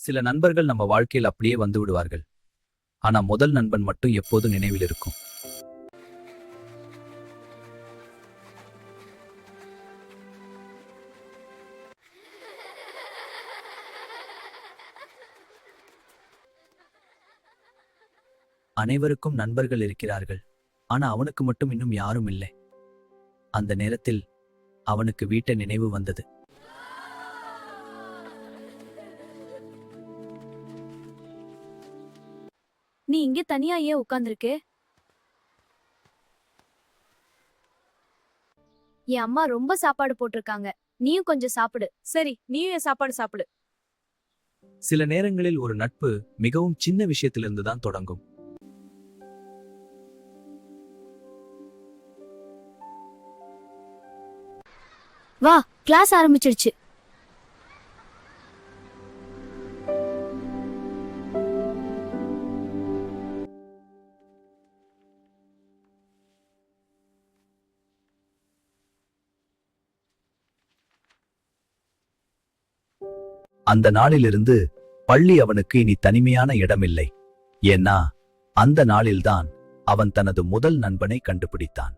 சில நண்பர்கள் நம்ம வாழ்க்கையில் அப்படியே வந்து விடுவார்கள். ஆனா முதல் நண்பன் மட்டும் எப்போதும் நினைவில் இருக்கும். அனைவருக்கும் நண்பர்கள் இருக்கிறார்கள். ஆனா அவனுக்கு மட்டும் இன்னும் யாரும் இல்லை. அந்த நேரத்தில் அவனுக்கு வீட்டை நினைவு வந்தது. நீ இங்க தனியா ஏன் உட்கார்ந்திருக்கே? என் அம்மா ரொம்ப சாப்பாடு போட்டிருக்காங்க. நீயும் கொஞ்சம் சாப்பிடு. சரி, நீயும் என் சாப்பாடு சாப்பிடு. சில நேரங்களில் ஒரு நட்பு மிகவும் சின்ன விஷயத்திலிருந்து தான் தொடங்கும். வா, கிளாஸ் ஆரம்பிச்சிடுச்சு. அந்த நாளிலிருந்து பள்ளி அவனுக்கு இனி தனிமையான இடமில்லை. ஏன்னா அந்த நாளில்தான் அவன் தனது முதல் நண்பனை கண்டுபிடித்தான்.